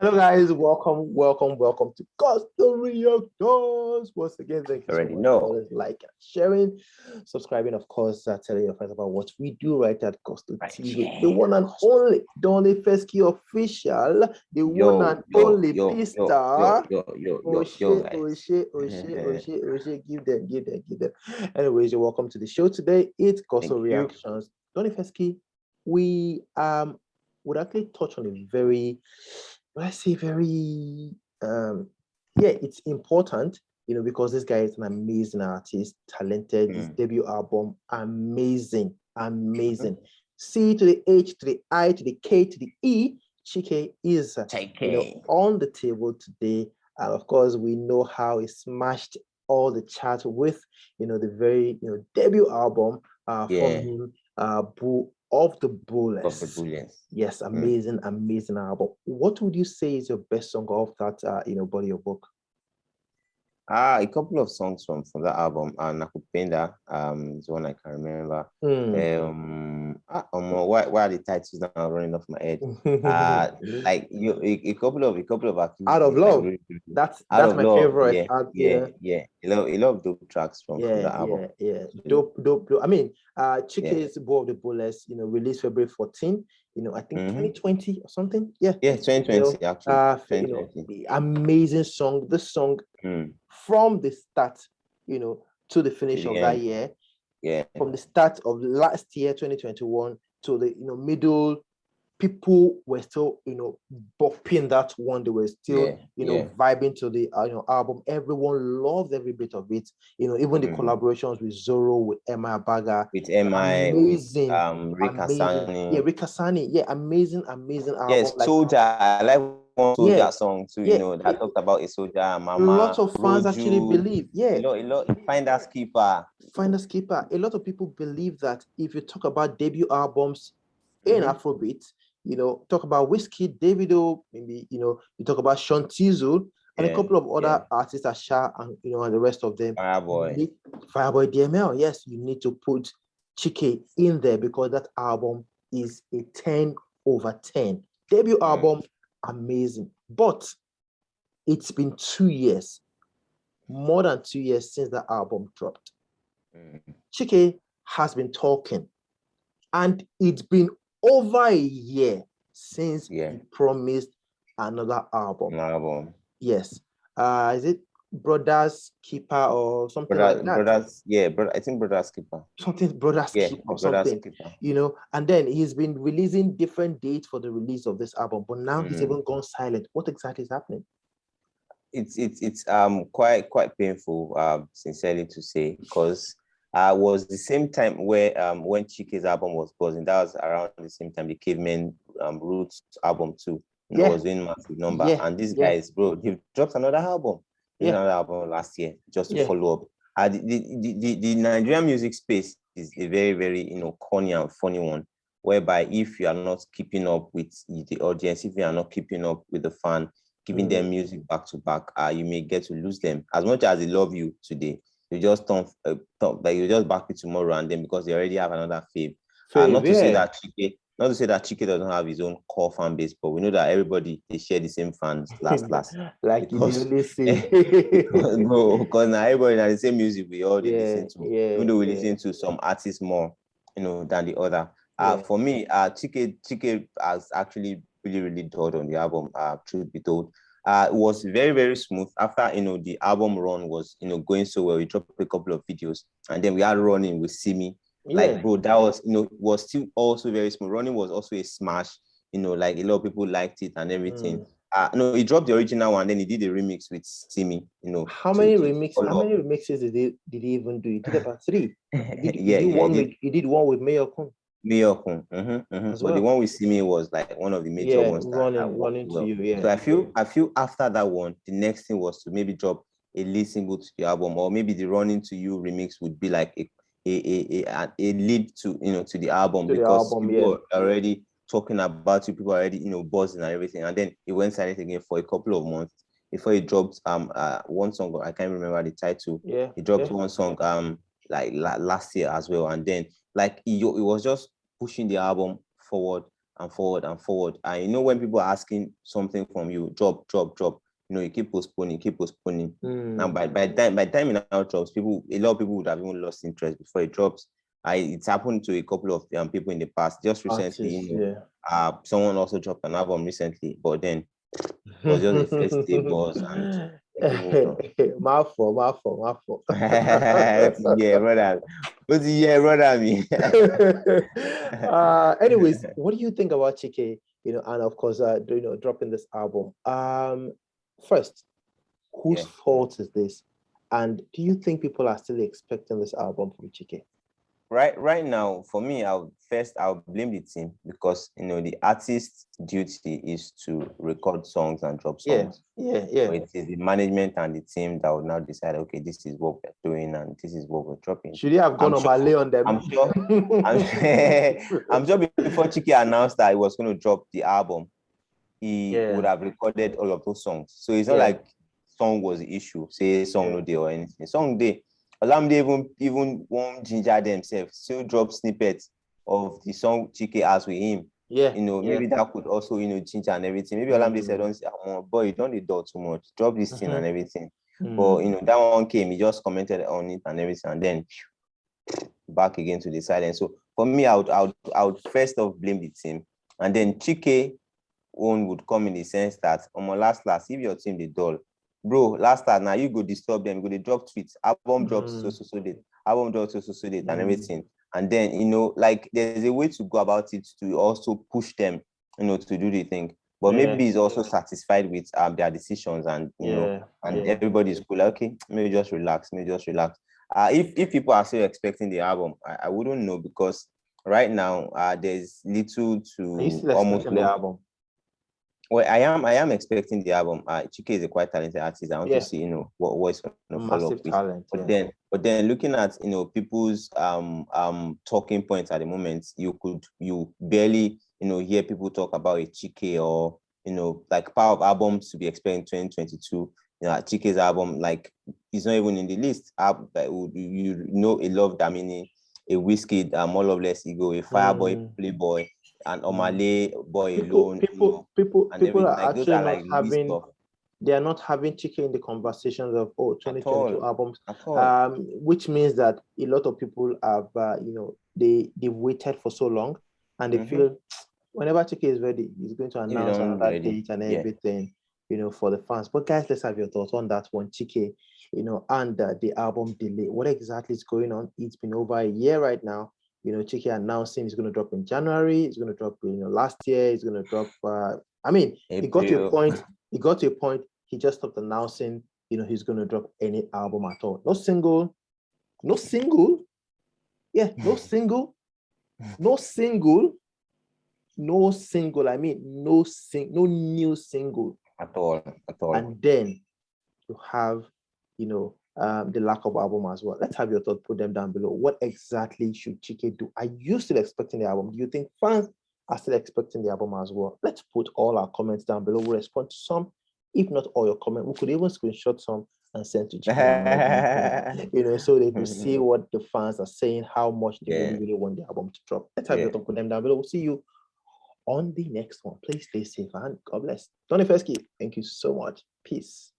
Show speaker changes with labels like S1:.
S1: Hello, guys. Welcome to Custom Reactors. Once again, thank you so
S2: Already
S1: much for
S2: know.
S1: always liking, sharing, subscribing, of course, telling your friends about what we do right at Custom
S2: Right
S1: TV.
S2: here.
S1: The one and only, the only Fesky official, the one
S2: Yo,
S1: and
S2: yo,
S1: only
S2: yo, yo, yo,
S1: P-Star.
S2: yo, yo, yo,
S1: Oshe,
S2: guys.
S1: Oshe, Oshe, Oshe, Oshe. Give them. Anyways, you're welcome to the show today. It's Custom
S2: Thank you.
S1: Reactions. Donny Fesky, we would actually touch on a very, let's say, very yeah, it's important, because this guy is an amazing artist, talented. His debut album, amazing. C to the H to the I to the K to the E. Chike is
S2: Chike.
S1: on the table today. And of course, we know how he smashed all the charts with the very debut album from
S2: Yeah,
S1: him, Bull of the
S2: of the
S1: Bullets.
S2: brilliance.
S1: Yes, amazing album. What would you say is your best song of that body of work?
S2: A couple of songs from that album. Nakupenda is one I can remember. Why are the titles now running off my head? Like a couple of
S1: Out of
S2: activities, like
S1: Love.
S2: really, really,
S1: That's
S2: out of
S1: my
S2: love.
S1: favorite.
S2: Yeah, yeah, yeah. A lot of dope tracks from that album.
S1: Yeah.
S2: Really.
S1: Dope. I mean,
S2: Yeah.
S1: Chike's Ball of the Bullets, released February 14, I think 2020 or something. Yeah.
S2: Yeah, 2020 actually. 2020.
S1: Amazing song. This song from the start, to the
S2: To
S1: finish
S2: the
S1: of that
S2: end.
S1: year,
S2: Yeah.
S1: from the start of last year, 2021, to the middle, people were still bopping that one. They were still vibing to the album. Everyone loved every bit of it. Even the collaborations with Zorro, with Emma Baga,
S2: With MI,
S1: amazing,
S2: with Rick
S1: amazing.
S2: Hassani.
S1: Yeah, Rick Hassani. Yeah, amazing album.
S2: Yes, Soldier. I like one Soldier song too. That talked about a soldier,
S1: a
S2: Mama,
S1: lot of fans actually
S2: Roju,
S1: believe.
S2: a lot. Finders Keeper.
S1: Finders Keeper. A lot of people believe that if you talk about debut albums in Afrobeat, talk about Whiskey, Davido, maybe you talk about Sean Tizu and a couple of other artists, Asha and and the rest of them.
S2: Fireboy.
S1: Fireboy DML. Yes, you need to put Chike in there because that album is a 10 over 10. Debut album, amazing. But it's been 2 years, more than 2 years since that album dropped. Chike has been talking, and it's been over a year since he promised another album. Yes. Is it Brothers Keeper or something like that?
S2: I think Brothers Keeper.
S1: Something Brothers Keeper or something.
S2: Keeper.
S1: And then he's been releasing different dates for the release of this album, but now he's even gone silent. What exactly is happening?
S2: It's quite painful, sincerely to say, because was the same time where when Chike's album was buzzing. That was around the same time the Cavemen Roots album too. Was doing massive number. And these guys, bro, they've dropped another album. Another album last year just to follow up. The Nigerian music space is a very, very corny and funny one, whereby if you are not keeping up with the audience, if you are not keeping up with the fan, giving them music back to back, you may get to lose them. As much as they love you today, you just like you just back it tomorrow, and then because they already have another fave. Not to say that Chike doesn't have his own core fan base, but we know that everybody they share the same fans last.
S1: Like because, you listen.
S2: because now everybody has the same music we all listen to. Even though we listen to some artists more, than the other. For me, Chike has actually really dulled on the album, truth be told. It was very, very smooth. After the album run was going so well, we dropped a couple of videos, and then we had Running with Simi. Like, bro, that was was still also very smooth. Running was also a smash. Like a lot of people liked it and everything. No, he dropped the original one, then he did a remix with Simi.
S1: How many remixes did he even do? He did about 3. He did one with Mayor Kun.
S2: But the one with Simi was like one of the major ones that
S1: running
S2: well.
S1: to you.
S2: So I feel after that one, the next thing was to maybe drop a lead single to the album, or maybe the Running to You remix would be like a lead to to the album, because people are already talking about you, people are already buzzing and everything, and then it went silent again for a couple of months before he dropped one song. I can't remember the title. He dropped one song like last year as well, and then like it was just pushing the album forward and forward and forward. And you know, when people are asking something from you, drop, drop, drop, you know, you keep postponing, keep postponing. Now, by the time it now drops, a lot of people would have even lost interest before it drops. It's happened to a couple of people in the past. Just recently,
S1: Artists,
S2: you know, someone also dropped an album recently, but then it was just a first day buzz and people moved on.
S1: My fault.
S2: Yeah, brother. But yeah, brother, me.
S1: Anyways, what do you think about Chike? You know, and of course, dropping this album. First, whose
S2: Yeah.
S1: fault is this? And do you think people are still expecting this album from Chike?
S2: Right now, for me, I'll blame the team, because you know the artist's duty is to record songs and drop songs.
S1: Yeah.
S2: But it is the management and the team that will now decide, okay, this is what we're doing and this is what we're dropping.
S1: Should he have gone on Malay on them?
S2: I'm sure I'm sure before Chike announced that he was going to drop the album, he would have recorded all of those songs. So it's not like song was the issue, say song no day or anything. Song day. Olamide even won't ginger themselves, still drop snippets of the song Chike has with him. You know, maybe that could also, you know, ginger and everything. Maybe Olamide said, don't say, oh, boy, you don't need too much. Drop this thing and everything. But, you know, that one came, he just commented on it and everything, and then back again to the silence. So for me, I would first off blame the team. And then Chike own would come in the sense that, last, if your team they dull, bro, last now you go disturb them, go they drop tweets, album drops so date, album drops so date and everything. And then, you know, like there's a way to go about it to also push them, you know, to do the thing. But maybe he's also satisfied with their decisions, and you know, and everybody's cool. Like, okay, maybe just relax. If people are still expecting the album, I wouldn't know, because right now there's little to
S1: Are you still
S2: almost
S1: expecting the album?
S2: Well, I am expecting the album. Chike is a quite talented artist. I want to see, you know, what is going to follow up with.
S1: Talent,
S2: but then looking at, you know, people's talking points at the moment, you barely, you know, hear people talk about a Chike, or, you know, like power of albums to be expected in 2022. You know, Chike's album, like, is not even in the list. You know, a Love Damini, a Whiskey, More Love Less Ego, a Fireboy Playboy, and Omale Boy Alone.
S1: People are
S2: like,
S1: actually not
S2: like
S1: having. They are not having Chike in the conversations of 2022 albums, which means that a lot of people have you know, they've waited for so long, and they feel whenever Chike is ready, he's going to announce another date and everything, you know, for the fans. But guys, let's have your thoughts on that one, Chike, you know, and the album delay. What exactly is going on? It's been over a year right now. You know, Chike announcing he's going to drop in January. He's going to drop, you know, last year. He's going to drop. It got to a point. He just stopped announcing, you know, he's going to drop any album at all. No single. No single. I mean, no new single
S2: at all.
S1: And then you have, you know, the lack of album as well. Let's have your thoughts. Put them down below. What exactly should Chike do? Are you still expecting the album? Do you think fans are still expecting the album as well? Let's put all our comments down below. We'll respond to some, if not all your comments. We could even screenshot some and send to Chike, you know, so they could see what the fans are saying, how much they really want the album to drop. Let's have your thoughts. Put them down below. We'll see you on the next one. Please stay safe and God bless. Tony Fesky, thank you so much. Peace.